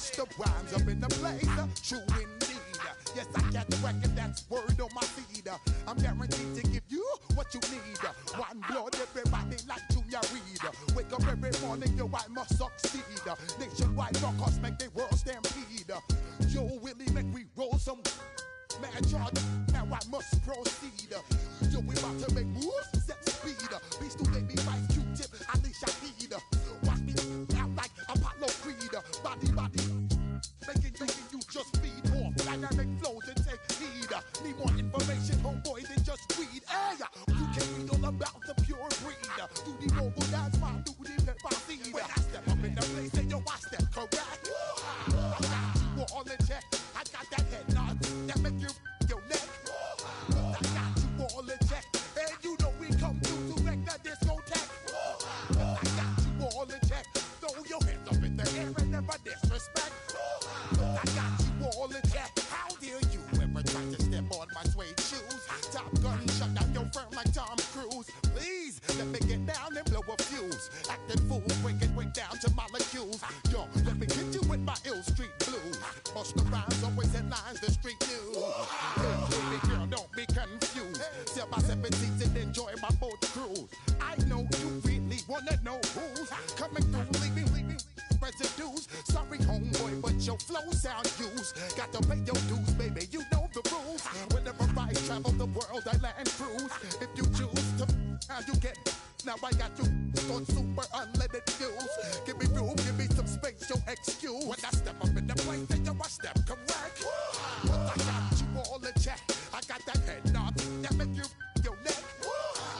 Busta Rhymes up in the place, true indeed. Yes, I got the record, that's word on my feed. I'm guaranteed to give you what you need. One blood, everybody like Junior Reed. Wake up every morning, yo, I must succeed. Nationwide rockers make the world stampede. Yo, Willie, make we roll some man charge. Now I must proceed. Yo, we about to make moves, set speed. Beast to baby, Vice Q-Tip, Ali Shaheed. Watch me out like Apollo Creed. Body, making you just feed off dynamic flows and take heed. Need more information, homeboy, than just weed. Hey, you can read all about the pure breed. Do the noble dance, my do the pepper seed. When I step up in the place, and yo, I step correct. I got you all in check. I got that head nod that make you your neck. I got you all in check. And you know we come through to wreck the discotheque. I got you all in check. Throw your hands up in the air and never disrespect. I got you all in check. How dare you ever try to step on my suede shoes? Top Gun shut down your firm like Tom Cruise. Please let me get down and blow a fuse. Acting fool, breaking way down to molecules. Yo, let me get you with my ill street blues. Busta Rhymes always headlines the street news. Hey, baby girl, don't be confused. Sell my 7 seats and enjoy my boat cruise. I know you really wanna know who's coming through, leaving residues. Sorry, homeboy, but your flow sound used. Got to pay your dues, baby. You know the rules. Whenever I travel the world, I land cruise. If you choose to, how you get. Now I got you on super unleaded fuels. Give me room, give me some space, your excuse. When I step up in the place, then I step correct. But I got you all in check. I got that head nod that make you your neck.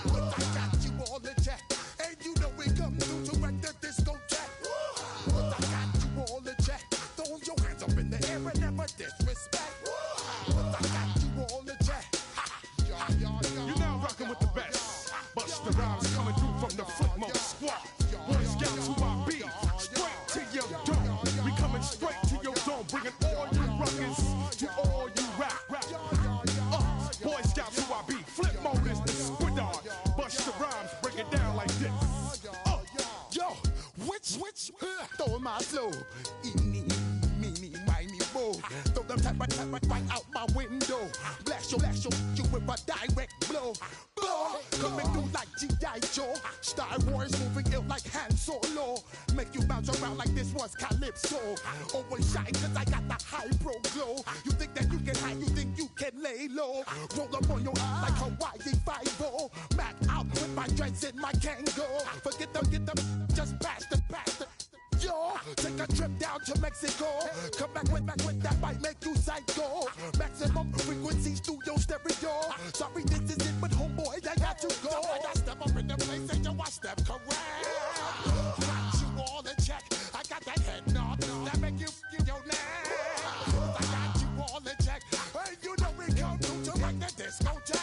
But I got you all in check. And you know we come through to wreck the discotheque. But I got you all in check. Throw your hands up in the air and never disrespect. But I got you all in check. You're now rocking with the best. Busta Rhymes coming through from the Footmode Squad. Boy Scouts who I be. Straight to your dome. We coming straight to your dome. Bringing all you rockers to all you rap. Boy Scouts who I be. Flip mode is the squid on. Busta Rhymes break it down like this. Yo, which, throw my flow. Eeny, meeny, miny, mo. Throw them type right out my window. Blast you with a direct blow. Coming through like G.I. Joe. Star Wars moving ill like Han Solo. Make you bounce around like this was Calypso. Always shine cause I got the high pro glow. You think that you can hide, you think you can lay low. Roll up on your eye like Hawaii 5-0. Mac out with my dreads in my Kango. Forget them, just pass the. Yo, take a trip down to Mexico. Come back with that might make you psycho. Maximum frequencies through your stereo. Sorry, this is it, but homeboy, I got to go. I got step up in the place and yo, I step correct. Got you all in check. I got that head nod that make you feel your neck. I got you all in check. Hey, you know we come through to wreck the discotheque.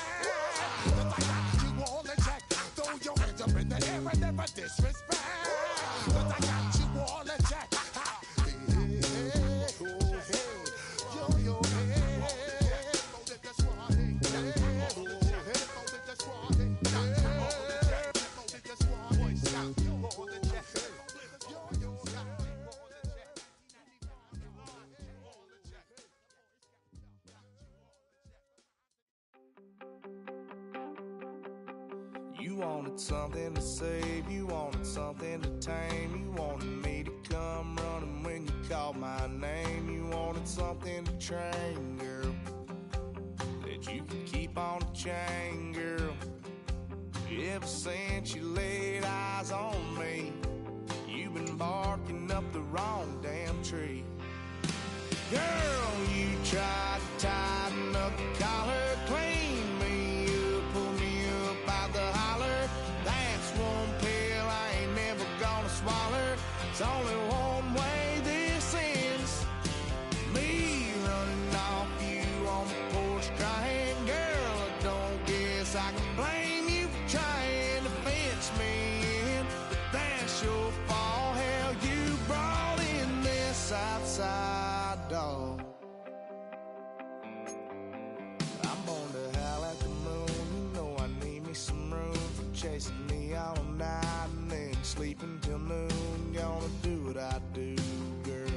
I got you all in check. Throw your hands up in the air and never disrespect. I got you all in check. Hey, yo, You wanted something to save, you wanted something to tame. You wanted me to come running when you called my name. You wanted something to train, girl, that you could keep on the chain, girl. Ever since you laid eyes on me, you've been barking up the wrong damn tree. Girl, you tried to tighten up the collar, clean me up, pull me up out the holler. That's one pill I ain't never gonna swallow. It's only one way this ends. Me running off you on the porch crying. Girl, I don't guess I can blame you for trying to fence me in. But that's your fault, hell, you brought in this outside dog. I'm born to howl at the moon. You know I need me some room for chasing me all night and then sleeping till noon. Gonna do what I do, girl.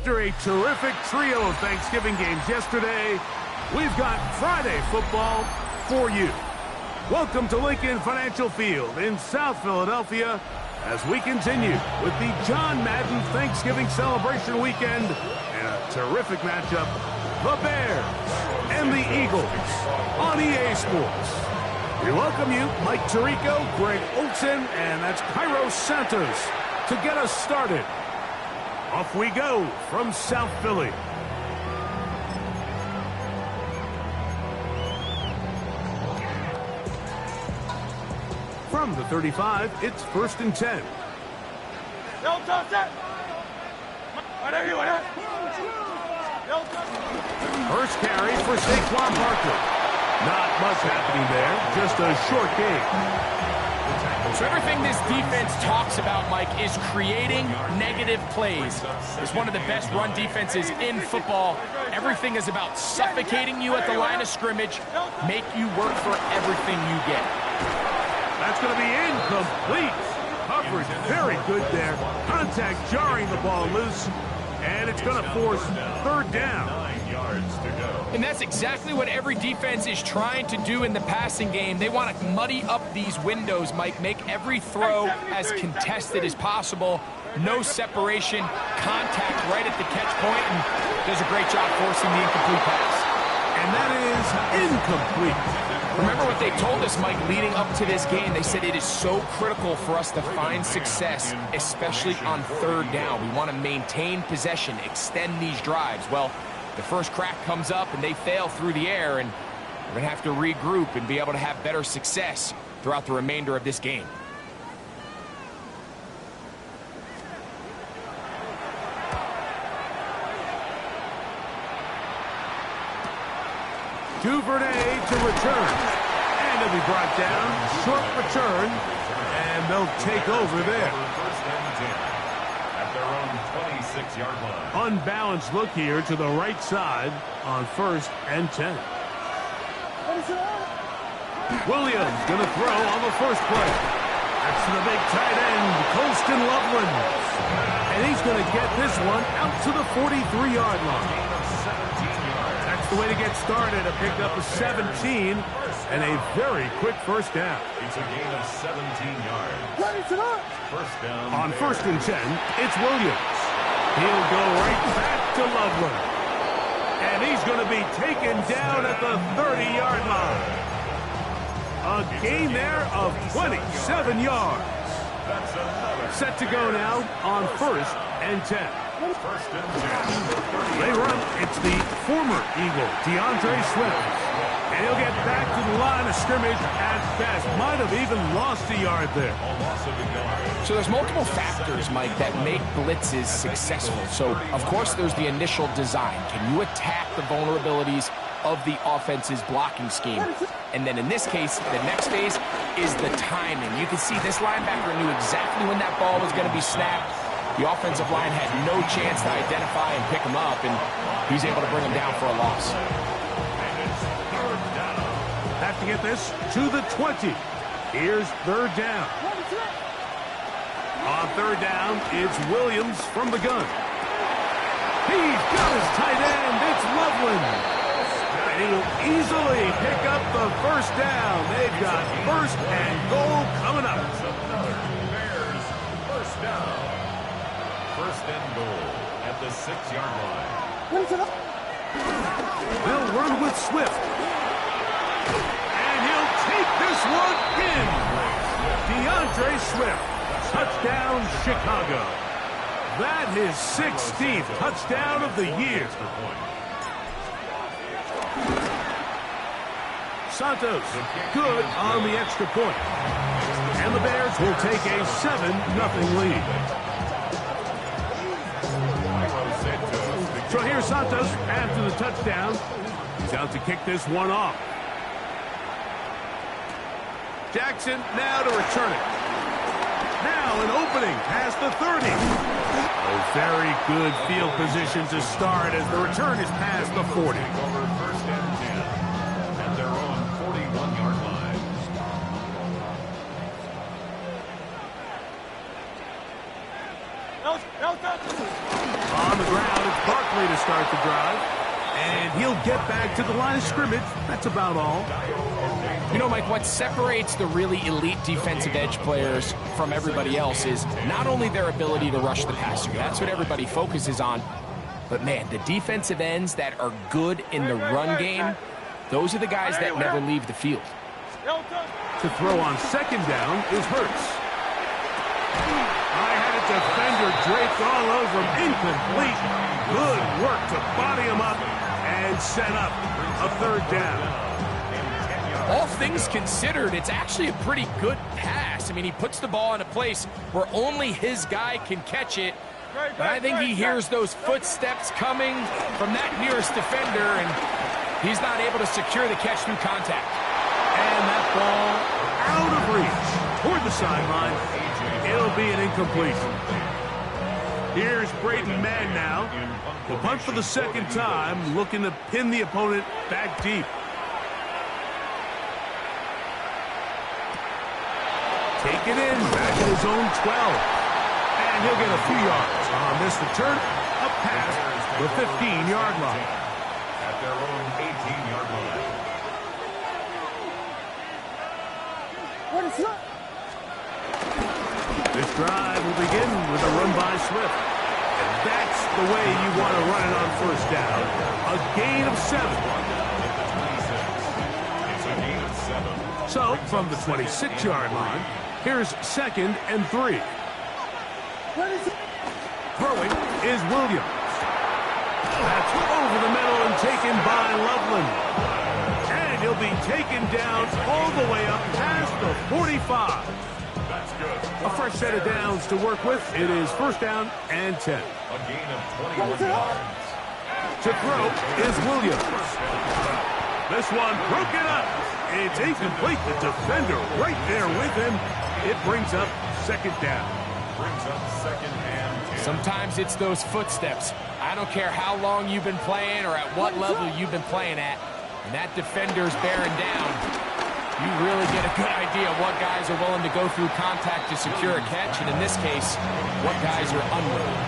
After a terrific trio of Thanksgiving games yesterday, we've got Friday football for you. Welcome to Lincoln Financial Field in South Philadelphia as we continue with the John Madden Thanksgiving celebration weekend and a terrific matchup, the Bears and the Eagles on EA Sports. We welcome you, Mike Tirico, Greg Olson, and that's Cairo Santos to get us started. Off we go from South Philly. From the 35, it's 1st and 10. First carry for Saquon Barkley. Not much happening there, just a short game. So everything this defense talks about, Mike, is creating negative plays. It's one of the best run defenses in football. Everything is about suffocating you at the line of scrimmage, make you work for everything you get. That's going to be incomplete. Coverage very good there. Contact jarring the ball loose, and it's going to force 3rd down. 9 yards to go. And that's exactly what every defense is trying to do in the passing game. They want to muddy up these windows, Mike, make every throw as contested as possible. No separation, contact right at the catch point, and does a great job forcing the incomplete pass. And that is incomplete. Remember what they told us, Mike, leading up to this game. They said it is so critical for us to find success, especially on 3rd down. We want to maintain possession, extend these drives. Well, the first crack comes up and they fail through the air, and we're going to have to regroup and be able to have better success throughout the remainder of this game. Duvernay to return. And it'll be brought down. Short return. And they'll take over there. 1st and 10 at their own 26-yard line. Unbalanced look here to the right side on 1st and 10. Williams going to throw on the first play. That's to the big tight end, Colston Loveland. And he's going to get this one out to the 43-yard line. That's the way to get started. A pickup of 17 and a very quick 1st down. It's a gain of 17 yards. 1st down. On 1st and 10, it's Williams. He'll go right back to Loveland. And he's going to be taken down at the 30-yard line. A gain there of 27 yards. Set to go now on 1st and 10. 1st and 10. They run. It's the former Eagle, DeAndre Swift. And he'll get back to the line of scrimmage at best. Might have even lost a yard there. So there's multiple factors, Mike, that make blitzes successful. So, of course, there's the initial design. Can you attack the vulnerabilities of the offense's blocking scheme? And then in this case, the next phase is the timing. You can see this linebacker knew exactly when that ball was going to be snapped. The offensive line had no chance to identify and pick him up, and he's able to bring him down for a loss. Have to get this to the 20. Here's 3rd down. On 3rd down, it's Williams from the gun. He's got his tight end. It's Loveland. And he'll easily pick up the 1st down. They've got 1st and goal coming up. Bears 1st down. 1st and goal at the 6-yard line. They'll run with Swift. And he'll take this one in. DeAndre Swift. Touchdown, Chicago. That is 16th touchdown of the year. Santos, good on the extra point. And the Bears will take a 7-0 lead. So here's Santos after the touchdown. He's out to kick this one off. Jackson now to return it. Now an opening past the 30. A very good field position to start as the return is past the 40. Over 1st and 10 at their own 41-yard line. On the ground, it's get back to the line of scrimmage. That's about all. You know, Mike, what separates the really elite defensive edge players from everybody else is not only their ability to rush the passer. That's what everybody focuses on. But, man, the defensive ends that are good in the run game, those are the guys that never leave the field. To throw on second down is Hurts. I had a defender draped all over him. Incomplete. Good work to body him up and set up a third down. All things considered, it's actually a pretty good pass. I mean, he puts the ball in a place where only his guy can catch it. But I think he hears those footsteps coming from that nearest defender, and he's not able to secure the catch through contact. And that ball out of reach toward the sideline. It'll be an incompletion. Here's Braden Mann now. The punt for the second time, looking to pin the opponent back deep. Take it in, back in his own 12. And he'll get a few yards. On this return, a pass to the 15-yard line. At their own 18-yard line. This drive will begin with a run by Swift. And that's the way you want to run it on first down. A gain of 7. It's a gain of 7. So, from the 26-yard line, here's 2nd and 3. Throwing is Williams. That's over the middle and taken by Loveland. And he'll be taken down all the way up past the 45. That's good. A fresh set of downs to work with. It is first down and 10. A gain of 21 yards. To throw is Williams. This one broken up. It's incomplete. The defender right there with him. It brings up second down. Brings up 2nd and 10. Sometimes it's those footsteps. I don't care how long you've been playing or at what level you've been playing at. And that defender's bearing down. You really get a good idea of what guys are willing to go through contact to secure a catch. And in this case, what guys are unwilling.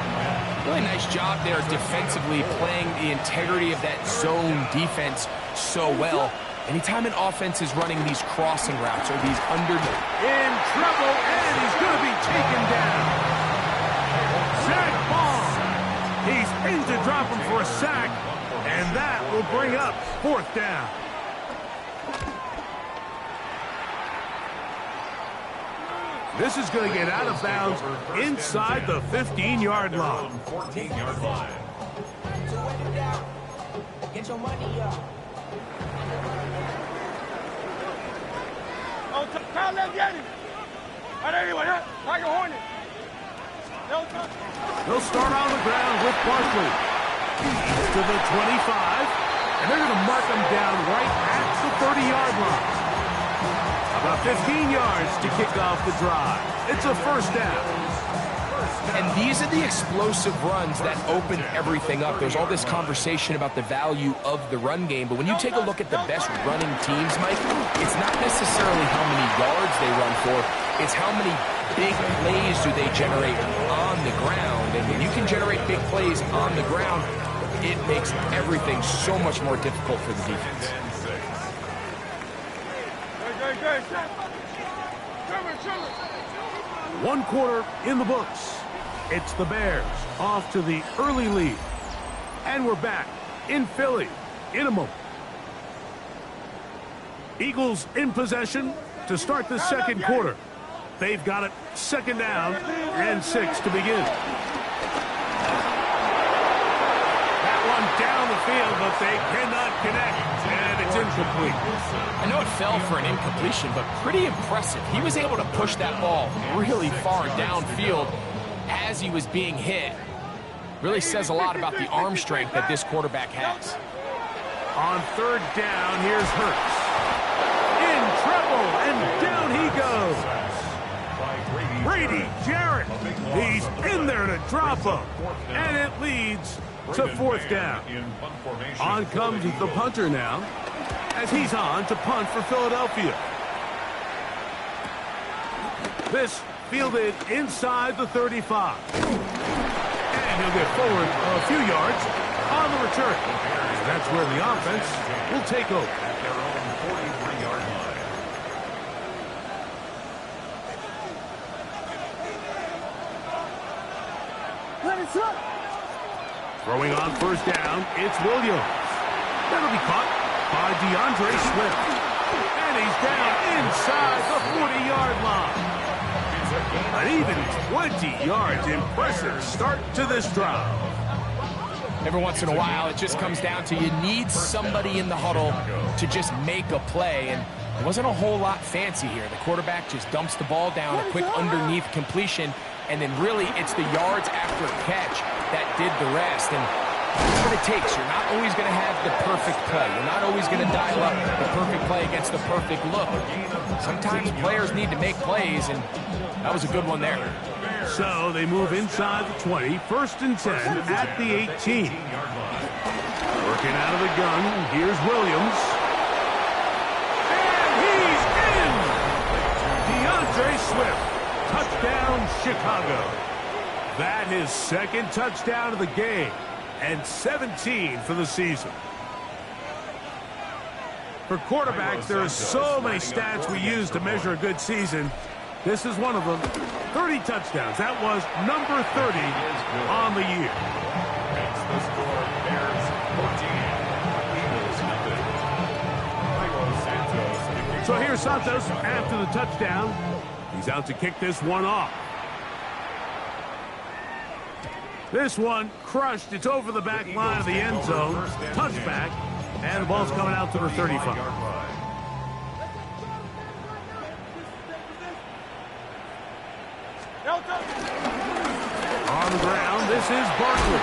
Really nice job there defensively, playing the integrity of that zone defense so well. Anytime an offense is running these crossing routes or these under... In trouble, and he's going to be taken down. Sack ball. He's in to drop him for a sack, and that will bring up fourth down. This is going to get out of bounds inside the 15-yard line. 14-yard line. Get your money up. They'll start on the ground with Barkley. To the 25, and they're going to mark him down right at the 30-yard line. About 15 yards to kick off the drive. It's a first down. And these are the explosive runs that open everything up. There's all this conversation about the value of the run game, but when you take a look at the best running teams, Mike, it's not necessarily how many yards they run for, it's how many big plays do they generate on the ground. And when you can generate big plays on the ground, it makes everything so much more difficult for the defense. One quarter in the books. It's the Bears off to the early lead. And we're back in Philly in a moment. Eagles in possession to start the second quarter. They've got it second down and 6 to begin. That one down the field, but they cannot connect. And it's incomplete. I know it fell for an incompletion, but pretty impressive. He was able to push that ball really far downfield as he was being hit. Really says a lot about the arm strength that this quarterback has. On third down, here's Hurts. In trouble, and down he goes. Brady Jarrett. He's in there to drop him. And it leads to fourth down. On comes the punter now, as he's on to punt for Philadelphia. This fielded inside the 35. And he'll get forward a few yards on the the return. And that's where the offense will take over. At their own 43-yard line. Throwing on first down, it's Williams. That'll be caught by DeAndre Swift. And he's down inside the 40-yard line. An even 20 yards. Impressive start to this drive. Every once in a while, it just comes down to you need somebody in the huddle to just make a play. And it wasn't a whole lot fancy here. The quarterback just dumps the ball down, a quick underneath completion, and then really it's the yards after catch that did the rest. And that's what it takes. You're not always going to have the perfect play. You're not always going to dial up the perfect play against the perfect look. Sometimes players need to make plays, and that was a good one there. So they move inside the 20, first and 10 at the 18. Working out of the gun, here's Williams. And he's in! DeAndre Swift, touchdown Chicago. That his second touchdown of the game, and 17 for the season. For quarterbacks, there are so many stats we use to measure a good season. This is one of them. 30 touchdowns. That was number 30 on the year. Makes the score Bears 14, Eagles nothing. Santos. So here's Santos after the touchdown. He's out to kick this one off. This one crushed. It's over the back line of the end zone. Touchback. And the ball's coming out to the 35. On the ground, this is Barkley.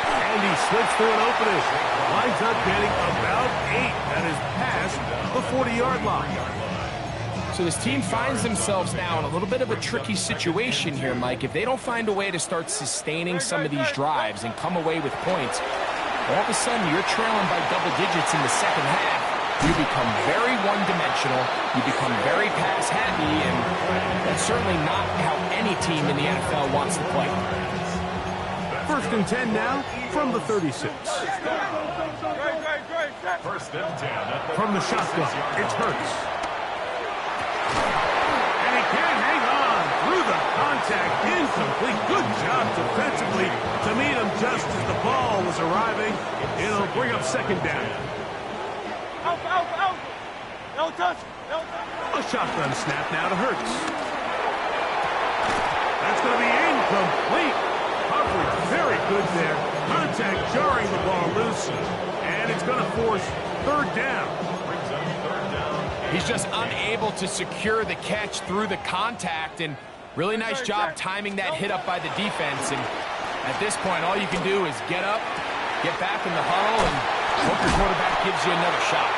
And he slips through an opening. Winds up getting about 8. That is past the 40-yard line. So this team finds themselves now in a little bit of a tricky situation here, Mike. If they don't find a way to start sustaining some of these drives and come away with points, all of a sudden you're trailing by double digits in the second half. You become very one-dimensional, you become very pass-happy, and that's certainly not how any team in the NFL wants to play. First and 10 now from the 36. First and 10. From the shotgun, it's Hurts. And he can't hang on through the contact. Incomplete. Good job defensively to meet him just as the ball was arriving. It'll bring up second down. A shotgun snap now to Hurts. That's going to be incomplete. Coverage very good there. Contact jarring the ball loose. And it's going to force third down. He's just unable to secure the catch through the contact, and really nice job timing that hit up by the defense. And at this point, all you can do is get up, get back in the huddle, and hope your quarterback gives you another shot.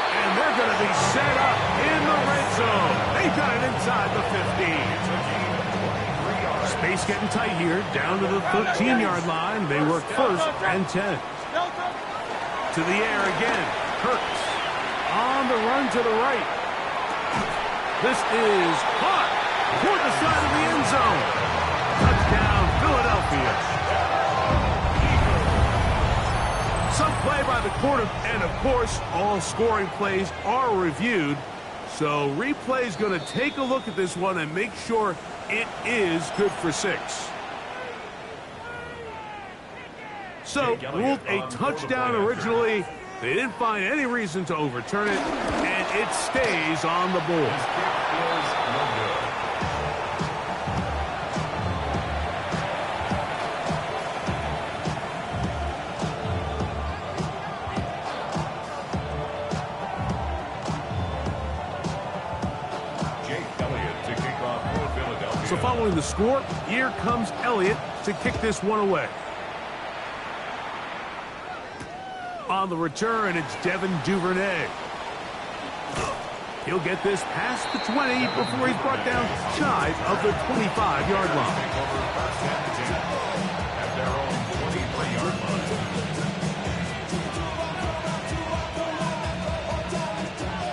And they're going to be set up in the red zone. They got it inside the 15. Space getting tight here, down to the 13-yard line. They work first and 10. To the air again. Hurts on the run to the right. This is caught toward the side of the end zone. Touchdown, Philadelphia. Some play by the quarter, and of course, all scoring plays are reviewed. So replay's going to take a look at this one and make sure it is good for 6. So, ruled a touchdown originally. They didn't find any reason to overturn it, and it stays on the board. So following the score, here comes Elliott to kick this one away. On the return, it's Devin Duvernay. He'll get this past the 20 before he's brought down shy of the 25-yard line.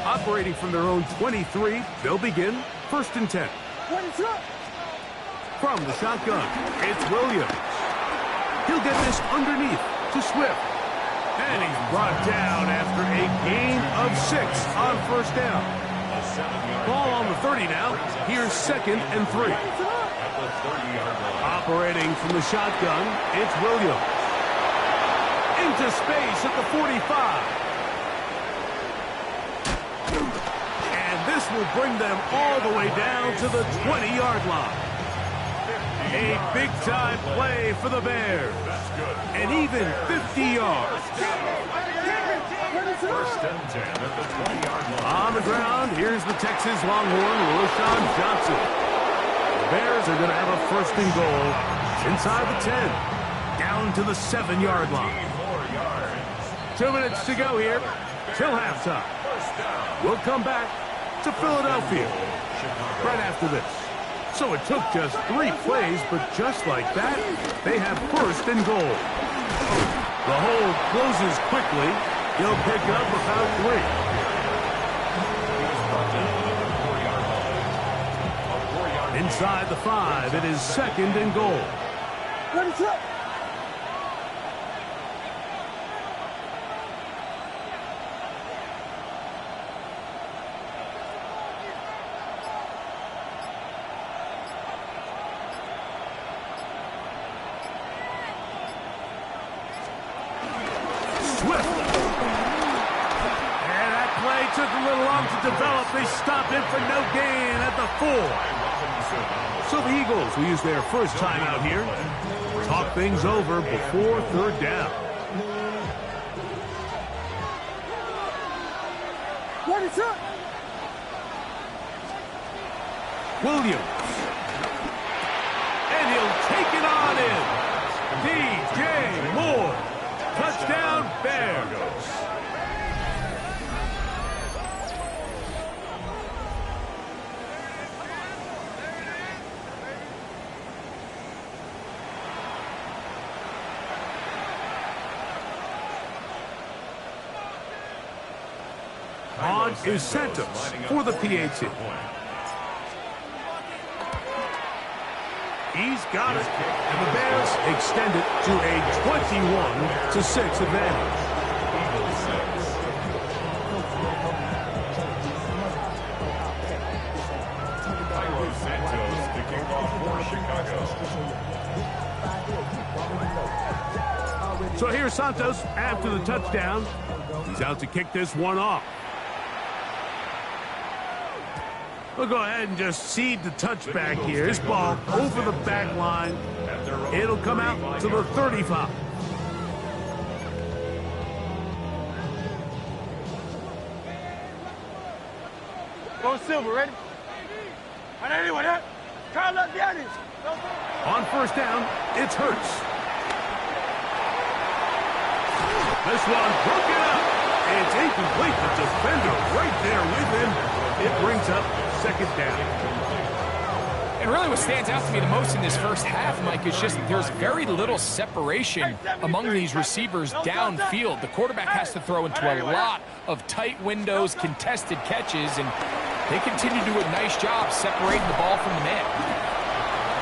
Operating from their own 23, they'll begin first and 10. From the shotgun, it's Williams. He'll get this underneath. to Swift. And he's brought down after a gain of 6 on first down. Ball on the 30 now. Here's 2nd and 3. Operating from the shotgun, it's Williams. Into space at the 45. And this will bring them all the way down to the 20-yard line. A big-time play for the Bears. And even 50 yards. First and 10 at the 20-yard line. On the ground, here's the Texas Longhorn, Roschon Johnson. The Bears are going to have a 1st and goal inside the 10, down to the 7-yard line. 2 minutes to go here till halftime. We'll come back to Philadelphia right after this. So it took just 3 plays, but just like that, they have 1st and goal. The hold closes quickly. He'll pick up about 3. Inside the 5, it is 2nd and goal. Took a little long to develop. They stopped it for no gain at the 4. So the Eagles will use their first timeout here. Talk things over before 3rd down. What is up? Williams. And he'll take it on in. DJ Moore. Touchdown, Bears. On is Santos for the PAT. He's got it. And the Bears extend it to a 21-6 advantage. Santos to kick off for Chicago. So here's Santos after the touchdown. He's out to kick this one off. We'll go ahead and just cede the touchback here. This ball over the back line. It'll come out to the 35. Go Silver, ready? On first down, it's Hurts. This one broken up. It's incomplete. The defender right there with him. It brings up 2nd down. And really what stands out to me the most in this first half, Mike, is just there's very little separation among these receivers downfield. The quarterback has to throw into a lot of tight windows, contested catches, and they continue to do a nice job separating the ball from the man.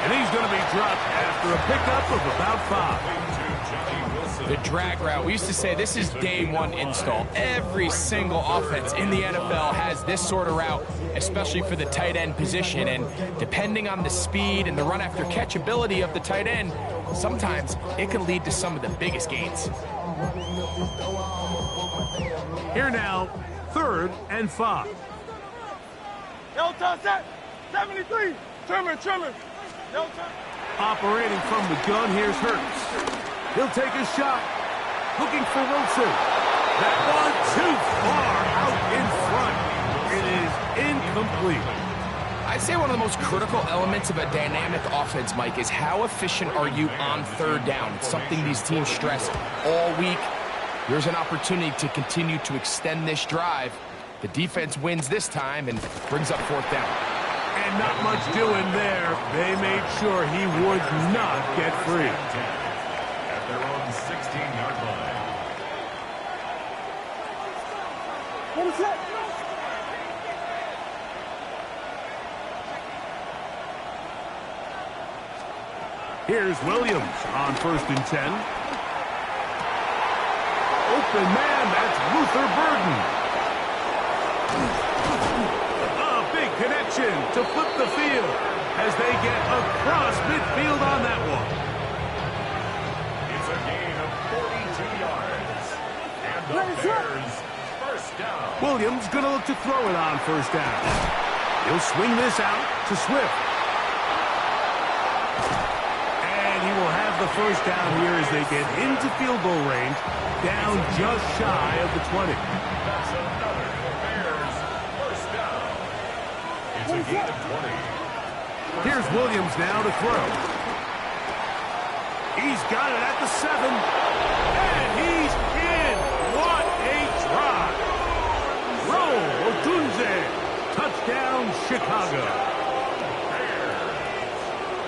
And he's going to be dropped after a pickup of about 5. The drag route. We used to say this is day one install. Every single offense in the NFL has this sort of route, especially for the tight end position. And depending on the speed and the run after catch ability of the tight end, sometimes it can lead to some of the biggest gains. Here now, 3rd and 5. Set. 73. Trimmer. Operating from the gun, here's Hurts. He'll take a shot. Looking for Wilson. That one too far out in front. It is incomplete. I'd say one of the most critical elements of a dynamic offense, Mike, is how efficient are you on 3rd down? It's something these teams stress all week. Here's an opportunity to continue to extend this drive. The defense wins this time and brings up 4th down. And not much doing there. They made sure he would not get free. At their own 16-yard line. What is that? Here's Williams on 1st and 10. open man. That's Luther Burden. A big connection to flip the field as they get across midfield on that one. It's a gain of 42 yards. And the Bears first down. Williams going to look to throw it on first down. He'll swing this out to Swift. And he will have the first down here as they get into field goal range, down just shy of the 20. That's another Bears first down. It's a gain of 20. Here's Williams now to throw. He's got it at the 7. And he's in. What a drive. Roll Odunze. Touchdown, Chicago.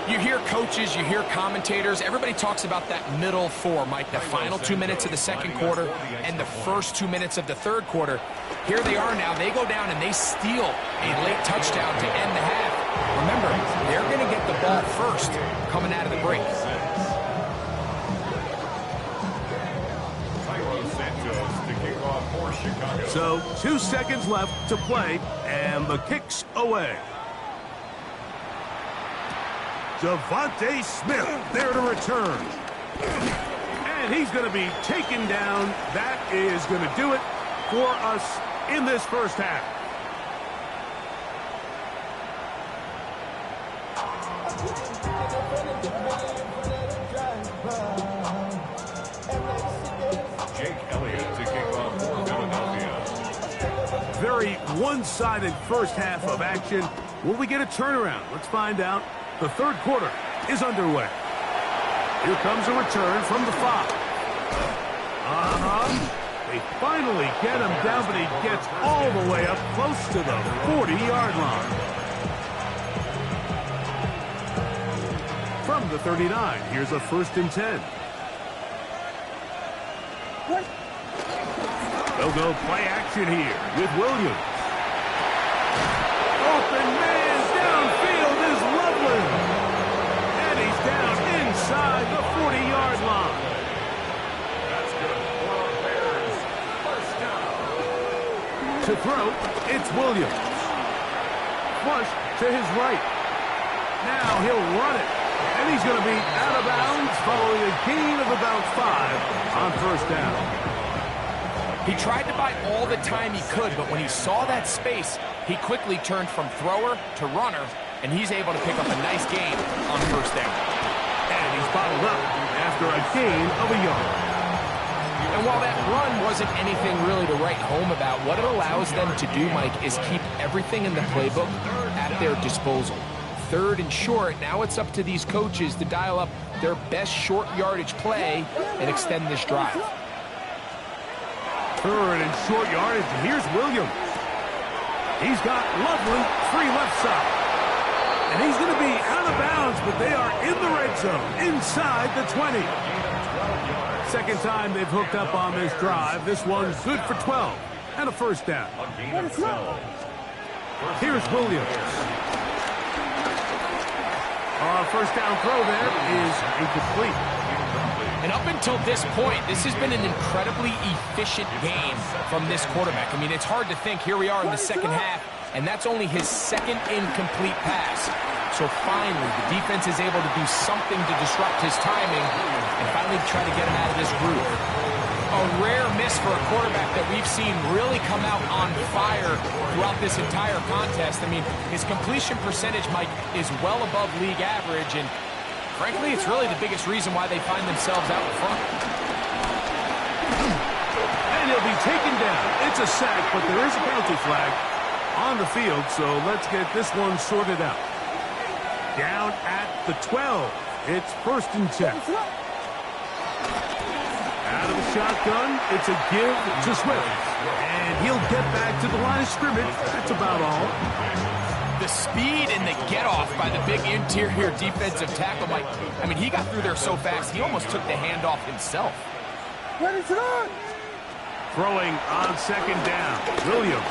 You hear coaches, you hear commentators, everybody talks about that middle four, Mike, the final 2 minutes of the second quarter and the first 2 minutes of the third quarter. Here they are now. They go down and they steal a late touchdown to end the half. Remember, they're going to get the ball first coming out of the break. So 2 seconds left to play, and the kick's away. Devontae Smith there to return. And he's going to be taken down. That is going to do it for us in this first half. Jake Elliott to kick off for Philadelphia. Very one-sided first half of action. Will we get a turnaround? Let's find out. The third quarter is underway. Here comes a return from the 5. They finally get him down, but he gets all the way up close to the 40-yard line. From the 39, here's a 1st and 10. They'll go play action here with Williams. Open man downfield is Loveland. And he's down inside the 40-yard line. That's good for our Bears. First down. To throw, it's Williams. Flush to his right. Now he'll run it. And he's going to be out of bounds following a gain of about 5 on first down. He tried to buy all the time he could, but when he saw that space, he quickly turned from thrower to runner, and he's able to pick up a nice gain on first down. And he's bottled up after a gain of a yard. And while that run wasn't anything really to write home about, what it allows them to do, Mike, is keep everything in the playbook at their disposal. 3rd and short, now it's up to these coaches to dial up their best short yardage play and extend this drive. 3rd and short yardage. Here's Williams. He's got Loveland free left side. And he's going to be out of bounds, but they are in the red zone, inside the 20. Second time they've hooked up on this drive. This one's good for 12 and a first down. Here's Williams. First down throw there is incomplete. And up until this point, this has been an incredibly efficient game from this quarterback. I mean, it's hard to think. Here we are in the second half, and that's only his 2nd incomplete pass. So finally, the defense is able to do something to disrupt his timing and finally try to get him out of this groove. A rare miss for a quarterback that we've seen really come out on fire throughout this entire contest. I mean, his completion percentage, Mike, is well above league average, and frankly, it's really the biggest reason why they find themselves out in front. And he'll be taken down. It's a sack, but there is a penalty flag on the field, so let's get this one sorted out. Down at the 12. It's 1st and 10. Out of the shotgun, it's a give to Swift. And he'll get back to the line of scrimmage. That's about all. The speed and the get-off by the big interior defensive tackle, Mike. I mean, he got through there so fast, he almost took the handoff himself. Throwing on 2nd down. Williams.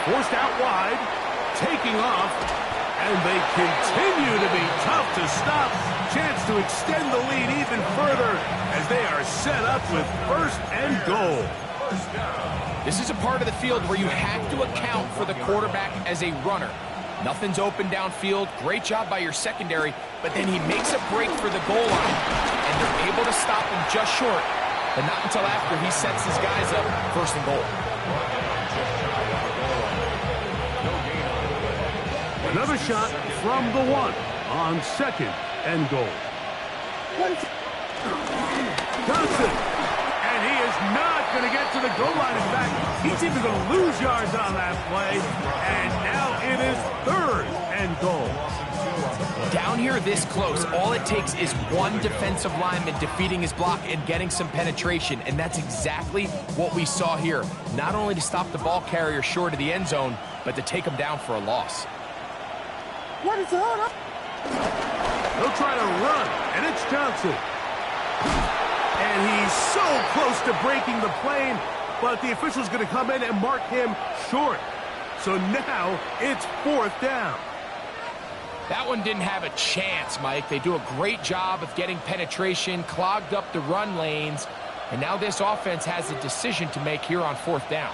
Forced out wide. Taking off. And they continue to be tough to stop. chance to extend the lead even further as they are set up with 1st and goal. This is a part of the field where you have to account for the quarterback as a runner. Nothing's open downfield. Great job by your secondary, but then he makes a break for the goal line, and they're able to stop him just short, but not until after he sets his guys up 1st and goal. Another shot from the 1 on 2nd and goal. Johnson, and he is not going to get to the goal line. In fact, he's even going to lose yards on that play, and now it is 3rd and goal. Down here this close, all it takes is one defensive lineman defeating his block and getting some penetration, and that's exactly what we saw here. Not only to stop the ball carrier short of the end zone, but to take him down for a loss. What is the hold up? He'll try to run, and it's Johnson. And he's so close to breaking the plane, but the official's going to come in and mark him short. So now it's 4th down. That one didn't have a chance, Mike. They do a great job of getting penetration, clogged up the run lanes, and now this offense has a decision to make here on 4th down.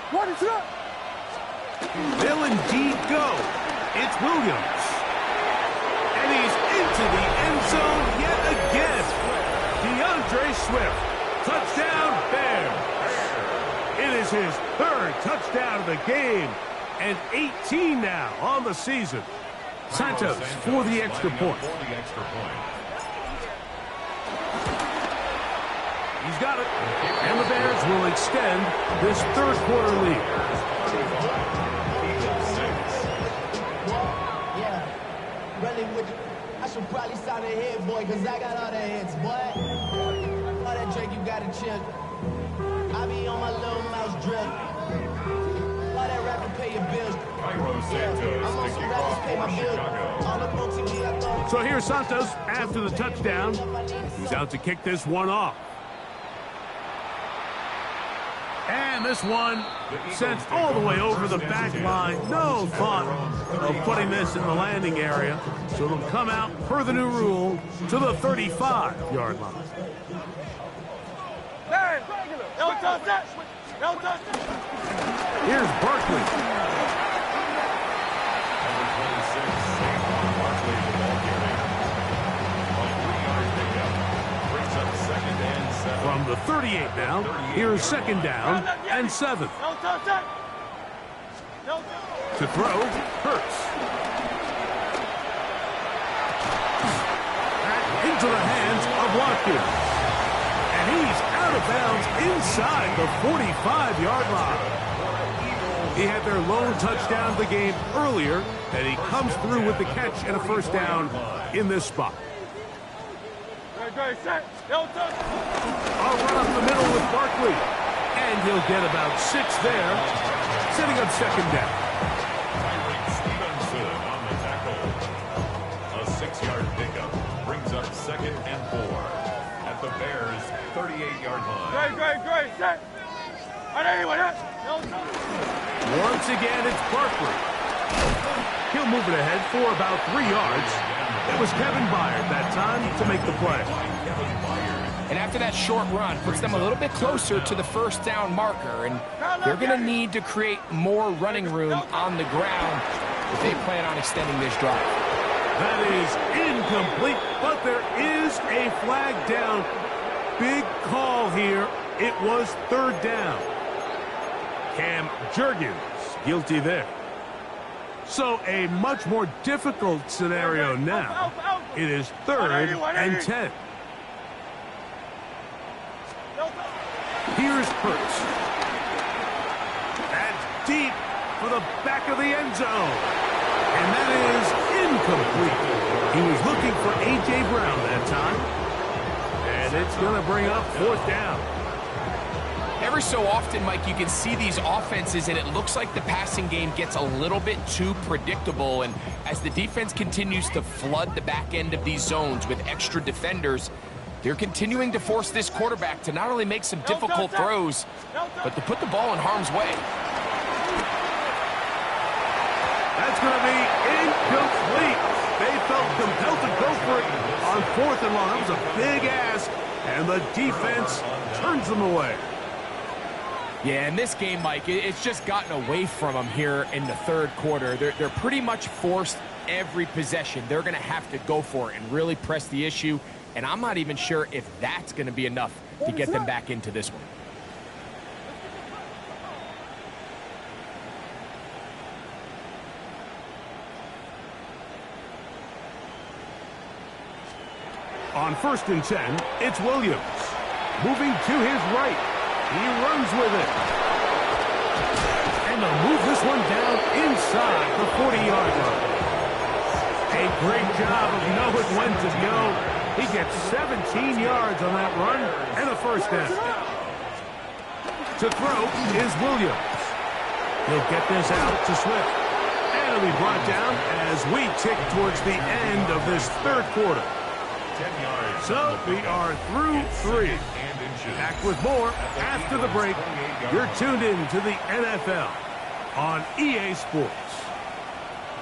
What is up? They'll indeed go. It's Williams. And he's into the end zone yet again. DeAndre Swift. Touchdown, Bears. It is his 3rd touchdown of the game, and 18 now on the season. Santos for the extra point. He's got it. And the Bears will extend this 3rd quarter lead. I should probably sign a head, boy, because I got all the hits, boy. All that Drake, you got to chill. I be on my little mouse drip. All that rapper pay your bills. I'm on some rappers pay my bills. All the folks in me, I thought. So here's Santos after the touchdown. He's out to kick this one off. And this one sent all the way over the back line. No thought of putting this in the landing area. So it'll come out, per the new rule, to the 35-yard line. Here's Barkley. From the 38 now, here's 2nd down and 7. To throw, Hurts. Back into the hands of Watkins. And he's out of bounds inside the 45-yard line. He had their lone touchdown of the game earlier, and he comes through with the catch and a 1st down in this spot. A run up the middle with Barkley. And he'll get about 6 there, setting up 2nd down. Stevenson on the tackle. A 6-yard pickup brings up 2nd and 4 at the Bears' 38-yard line. Great. Set. Once again, it's Barkley. He'll move it ahead for about 3 yards. It was Kevin Byard that time to make the play. And after that short run, puts them a little bit closer to the 1st down marker, and they're going to need to create more running room on the ground if they plan on extending this drive. That is incomplete, but there is a flag down. Big call here. It was 3rd down. Cam Jurgens guilty there. So a much more difficult scenario now. It is 3rd and 10. Here's Hurts. That's deep for the back of the end zone. And that is incomplete. He was looking for A.J. Brown that time. And it's going to bring up 4th down. Every so often, Mike, you can see these offenses, and it looks like the passing game gets a little bit too predictable. And as the defense continues to flood the back end of these zones with extra defenders, they're continuing to force this quarterback to not only make some difficult throws, but to put the ball in harm's way. That's going to be incomplete. They felt compelled to go for it on 4th and long. That was a big ask, and the defense turns them away. Yeah, in this game, Mike, it's just gotten away from them here in the 3rd quarter. They're pretty much forced every possession. They're going to have to go for it and really press the issue, and I'm not even sure if that's going to be enough to get them back into this one. On 1st and 10, it's Williams. Moving to his right. He runs with it. And they'll move this one down inside the 40-yard line. A great job of knowing when to go. He gets 17 yards on that run and a first down. To throw is Williams. He'll get this out to Swift. And it'll be brought down as we tick towards the end of this 3rd quarter. 10 yards. So we are through 3. Back with more after the break. You're tuned in to the NFL on EA Sports.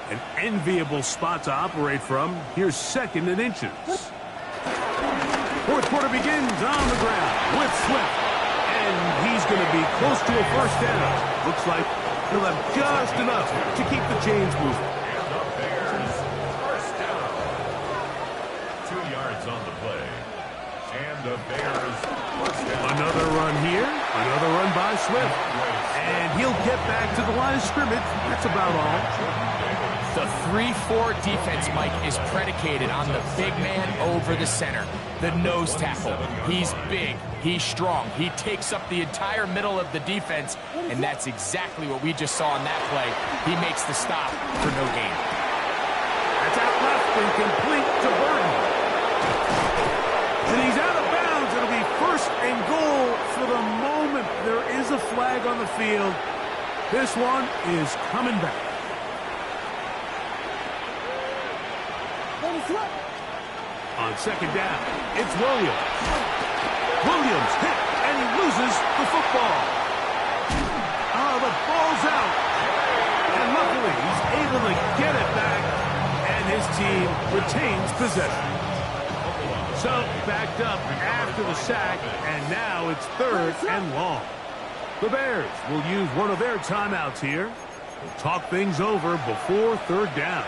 An enviable spot to operate from. Here's 2nd and inches. 4th quarter begins on the ground with Swift. And he's going to be close to a first down. Looks like he'll have just enough to keep the chains moving. And the Bears, first down. 2 yards on the play. And the Bears, first down. Another run here. Another run by Swift. And he'll get back to the line of scrimmage. That's about all. The 3-4 defense, Mike, is predicated on the big man over the center. The nose tackle. He's big. He's strong. He takes up the entire middle of the defense, and that's exactly what we just saw in that play. He makes the stop for no gain. That's out left and complete to Burton. And he's out of bounds. It'll be 1st and goal for the moment. There is a flag on the field. This one is coming back. On 2nd down, it's Williams. Williams hit, and he loses the football. Oh, the ball's out. And luckily, he's able to get it back, and his team retains possession. So, backed up after the sack, and now it's 3rd and long. The Bears will use one of their timeouts here. We'll talk things over before 3rd down.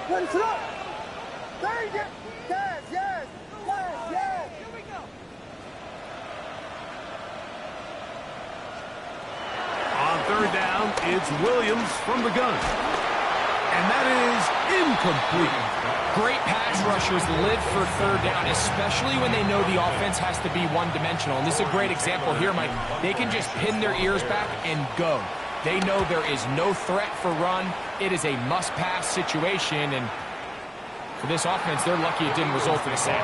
Ready for up. There you go. Yes, yes, yes, yes. Here we go. On 3rd down, it's Williams from the gun. And that is incomplete. Great pass rushers live for 3rd down, especially when they know the offense has to be one-dimensional. And this is a great example here, Mike. They can just pin their ears back and go. They know there is no threat for run. It is a must-pass situation, and for this offense, they're lucky it didn't result in a sack.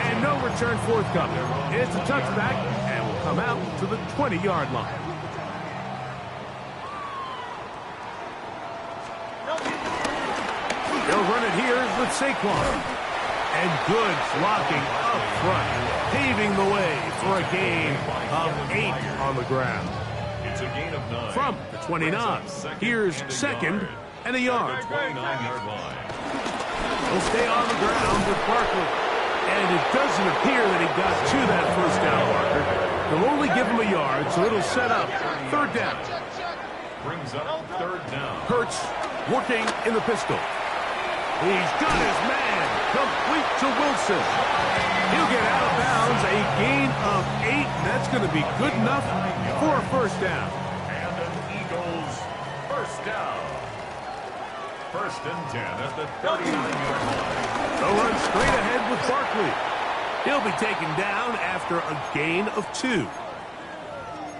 And no return forthcoming. It's a touchback, and will come out to the 20-yard line. They'll run it here with Saquon. And good blocking up front, paving the way for a gain of 8 on the ground. It's a gain of 9. From the 29, here's 2nd and a yard. 29-yard line. He'll stay on the ground with Barkley. And it doesn't appear that he got to that first down marker. They'll only give him a yard, so it'll set up 3rd down. Brings up 3rd down. Hurts working in the pistol. He's got his man. Complete to Wilson. He'll get out of bounds. A gain of 8. That's going to be good enough for a first down. And an Eagles first down. 1st and 10 at the 39-yard line. They'll run straight ahead with Barkley. He'll be taken down after a gain of 2.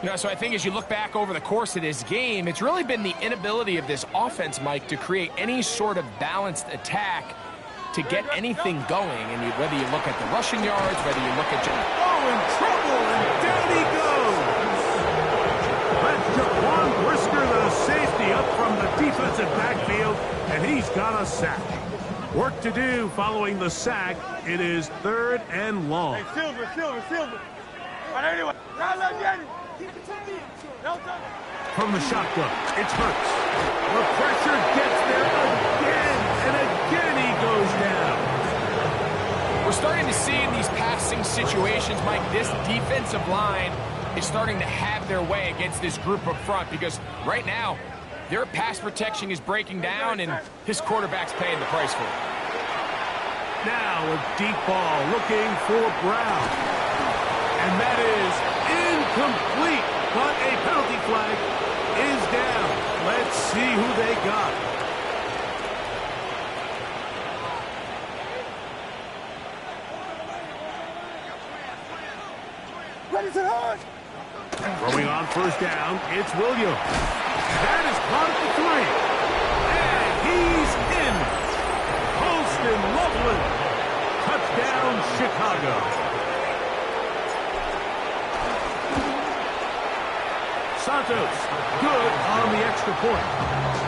You know, so I think as you look back over the course of this game, it's really been the inability of this offense, Mike, to create any sort of balanced attack to get anything going. And whether you look at the rushing yards, whether you look at... Oh, in trouble, and down he goes. That's Jaquan Brisker, the safety, up from the defensive backfield, and he's got a sack. Work to do following the sack. It is 3rd and long. Hey, Silver. From the shotgun, it's Hurts. The pressure gets there again, and again he goes down. We're starting to see in these passing situations, Mike, this defensive line is starting to have their way against this group up front because right now, their pass protection is breaking down, and his quarterback's paying the price for it. Now a deep ball looking for Brown. And that is incomplete, but a penalty flag is down. Let's see who they got. Ready to hard. Throwing on first down, it's Williams. That is caught at the 3. And he's in. Holston Loveland. Touchdown, Chicago. Santos, good on the extra point.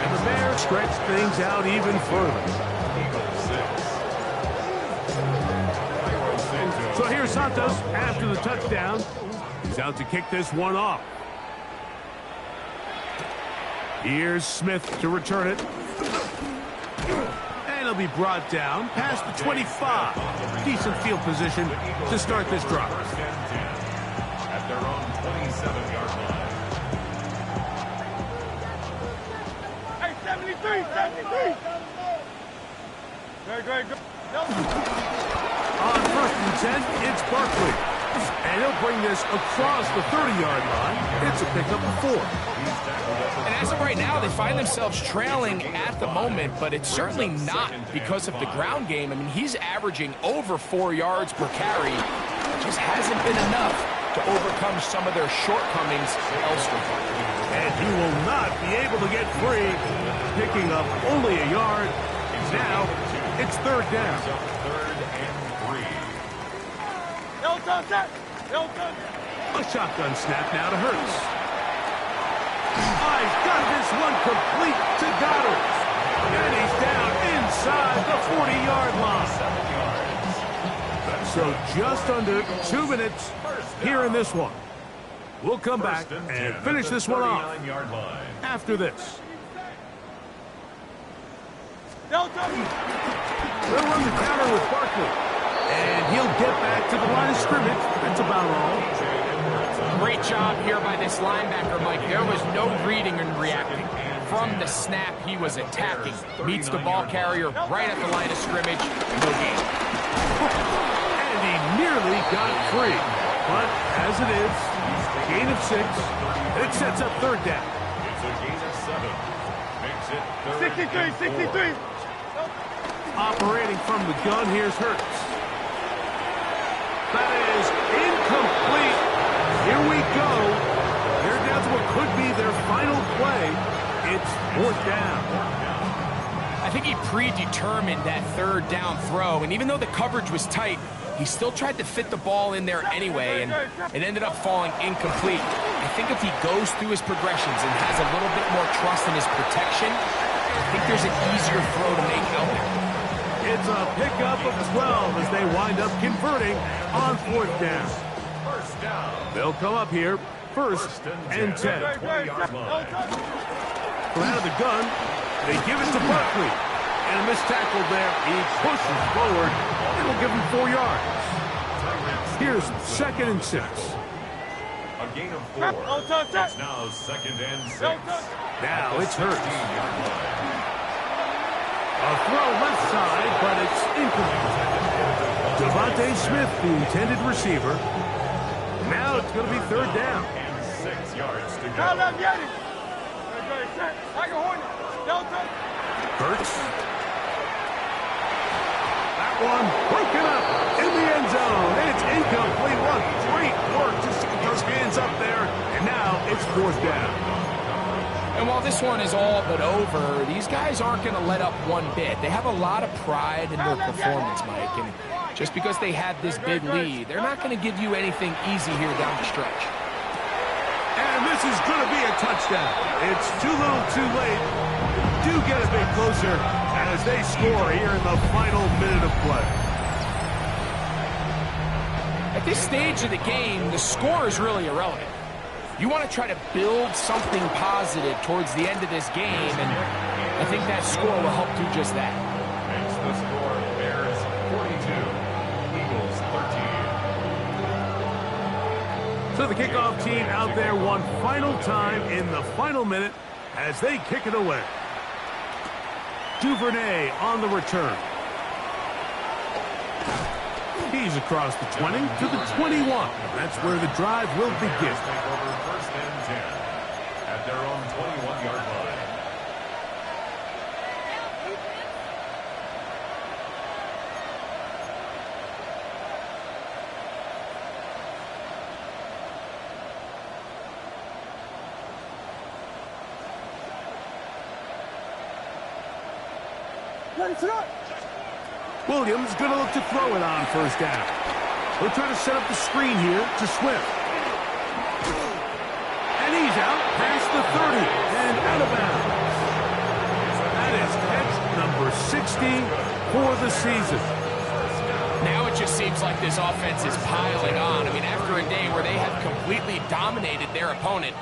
And the Bears stretch things out even further. So here's Santos after the touchdown. He's out to kick this one off. Here's Smith to return it. And he'll be brought down past the 25. Decent field position to start this drive. First and 10 at their own 27-yard line. Hey, 73, 73. Great. On first and 10, it's Barkley. And he'll bring this across the 30-yard line. It's a pickup of 4. And as of right now, they find themselves trailing at the moment, but it's certainly not because of the ground game. I mean, he's averaging over 4 yards per carry. It just hasn't been enough to overcome some of their shortcomings elsewhere. And he will not be able to get free, picking up only a yard. Now, it's third down. Third and 3. A shotgun snap now to Hurts. He's got this one complete to Goddard. And he's down inside the 40-yard line. So just under 2 minutes here in this one. We'll come back and finish this one off after this. They'll run the counter with Barkley. And he'll get back to the line of scrimmage. That's about all. Great job here by this linebacker, Mike. There was no reading and reacting. From the snap, he was attacking. Meets the ball carrier right at the line of scrimmage. No gain. And he nearly got free. But as it is, gain of 6. It sets up third down. It's a gain of 7. Makes it third 63. Operating from the gun, here's Hurts. That is incomplete. Here we go. They're down to what could be their final play. It's fourth down. I think he predetermined that third down throw, and even though the coverage was tight, he still tried to fit the ball in there anyway, and it ended up falling incomplete. I think if he goes through his progressions and has a little bit more trust in his protection, I think there's an easier throw to make out there. It's a pickup of 12 as they wind up converting on fourth down. First down. They'll come up here, first and 10. 20-yard line. From out of the gun, they give it to Barkley. And a missed tackle there. He pushes forward. It'll give him 4 yards. Here's second and 6. A gain of 4. It's now second and 6. Now it's Hurts. 15-yard line. A throw left side, but it's incomplete. Devontae Smith, the intended receiver. Now it's going to be third down. And 6 yards to go. Hurts. That one broken up in the end zone. It's incomplete. What great work to get those hands up there. And now it's fourth down. And while this one is all but over, these guys aren't going to let up one bit. They have a lot of pride in their performance, Mike. And just because they have this big lead, they're not going to give you anything easy here down the stretch. And this is going to be a touchdown. It's too little too late. Do get a bit closer as they score here in the final minute of play. I At this stage of the game, the score is really irrelevant. You want to try to build something positive towards the end of this game, and I think that score will help do just that. Makes the score Bears 42, Eagles 13. So the kickoff team out there one final time in the final minute as they kick it away. Duvernay on the return. He's across the 20 to the 21. That's where the drive will begin. Take over first and 10 at their own 21-yard line. Williams going to look to throw it on first down. They'll try to set up the screen here to Swift. And he's out past the 30 and out of bounds. That is catch number 60 for the season. Now it just seems like this offense is piling on. I mean, after a day where they have completely dominated their opponent,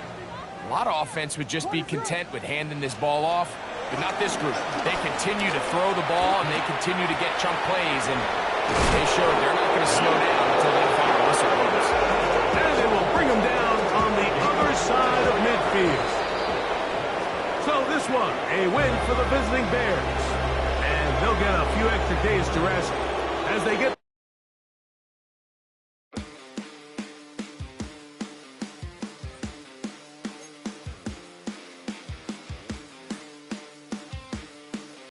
a lot of offense would just be content with handing this ball off. But not this group. They continue to throw the ball, and they continue to get chunk plays, and they show they're not going to slow down until that final whistle blows. And they will bring them down on the other side of midfield. So this one, a win for the visiting Bears. And they'll get a few extra days to rest as they get